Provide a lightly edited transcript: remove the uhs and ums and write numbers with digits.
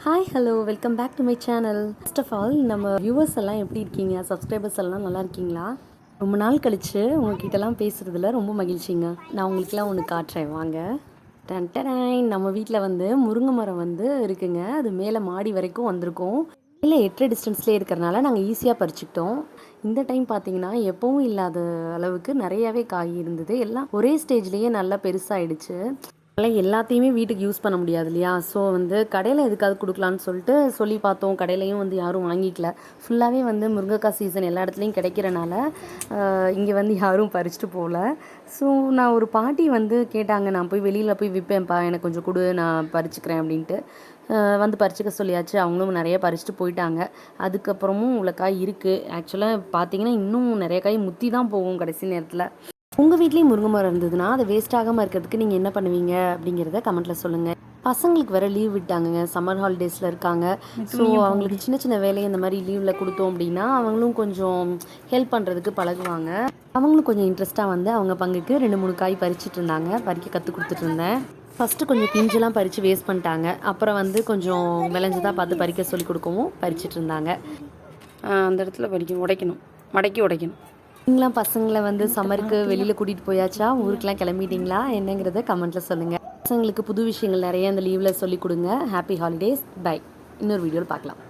Hi hello welcome back to my channel. First of all நம்ம viewers எல்லாம் எப்படி இருக்கீங்க, சப்ஸ்கிரைபர்ஸ் எல்லாம் நல்லா இருக்கீங்களா? ரொம்ப நாள் கழித்து உங்ககிட்டலாம் பேசுகிறதுல ரொம்ப மகிழ்ச்சிங்க. நான் உங்களுக்குலாம் ஒன்று காட்டுறேன் வாங்க. டன்டரைன், நம்ம வீட்டில் வந்து முருங்கை மரம் வந்து இருக்குங்க. அது மேலே மாடி வரைக்கும் வந்திருக்கோம். இல்லை 8 டிஸ்டன்ஸ்லேயே இருக்கிறனால நாங்கள் ஈஸியாக பறிச்சுக்கிட்டோம். இந்த டைம் பார்த்தீங்கன்னா எப்பவும் இல்லாத அளவுக்கு நிறையாவே காய் இருந்தது. எல்லாம் ஒரே ஸ்டேஜ்லேயே நல்லா பெருசாகிடுச்சு. அதனால் எல்லாத்தையுமே வீட்டுக்கு யூஸ் பண்ண முடியாது இல்லையா? ஸோ வந்து கடையில் எதுக்காவது கொடுக்கலான்னு சொல்லிட்டு சொல்லி பார்த்தோம். கடையிலையும் வந்து யாரும் வாங்கிக்கல. ஃபுல்லாகவே வந்து முருங்கைக்காய் சீசன் எல்லா இடத்துலையும் கிடைக்கிறனால இங்கே வந்து யாரும் பறிச்சுட்டு போகல. ஸோ நான் ஒரு பாட்டி வந்து கேட்டாங்க, நான் போய் வெளியில் போய் விற்பேன்ப்பா, எனக்கு கொஞ்சம் கொடு, நான் பறிச்சுக்கிறேன் அப்படின்ட்டு. வந்து பறிச்சுக்க சொல்லியாச்சு. அவங்களும் நிறைய பறிச்சுட்டு போயிட்டாங்க. அதுக்கப்புறமும் இவ்வளோ காய் இருக்குது. ஆக்சுவலாக பார்த்தீங்கன்னா இன்னும் நிறைய காய் முற்றி தான் போகும் கடைசி நேரத்தில். உங்கள் வீட்லேயும் முருங்கை மரம் இருந்ததுன்னா அதை வேஸ்ட் ஆகாமல் இருக்கிறதுக்கு நீங்கள் என்ன பண்ணுவீங்க அப்படிங்கிறத கமெண்ட்டில் சொல்லுங்கள். பசங்களுக்கு வேறு லீவ் விட்டாங்கங்க, சம்மர் ஹாலிடேஸில் இருக்காங்க. ஸோ அவங்களுக்கு சின்ன சின்ன வேலையை இந்த மாதிரி லீவில் கொடுத்தோம் அப்படின்னா அவங்களும் கொஞ்சம் ஹெல்ப் பண்ணுறதுக்கு பழகுவாங்க. அவங்களும் கொஞ்சம் இன்ட்ரெஸ்ட்டாக வந்து அவங்க பங்குக்கு 2-3 காய் பறிச்சுட்டு இருந்தாங்க. பறிக்க கற்றுக் கொடுத்துட்டு இருந்தேன். ஃபஸ்ட்டு கொஞ்சம் பிஞ்செல்லாம் பறித்து வேஸ்ட் பண்ணிட்டாங்க. அப்புறம் வந்து கொஞ்சம் விளைஞ்சதாக பார்த்து பறிக்க சொல்லி கொடுக்கவும் பறிச்சிட்டு இருந்தாங்க. அந்த இடத்துல உடைக்கணும், மடக்கி உடைக்கணும். நீங்களாம் பசங்களை வந்து சம்மருக்கு வெளியில் கூட்டிகிட்டு போயாச்சா? ஊருக்கெலாம் கிளம்பிட்டீங்களா என்னங்கிறத கமெண்ட்டில் சொல்லுங்கள். பசங்களுக்கு புது விஷயங்கள் நிறைய அந்த லீவில் சொல்லிக் கொடுங்க. Happy holidays. பை. இன்னொரு வீடியோவில் பார்க்கலாம்.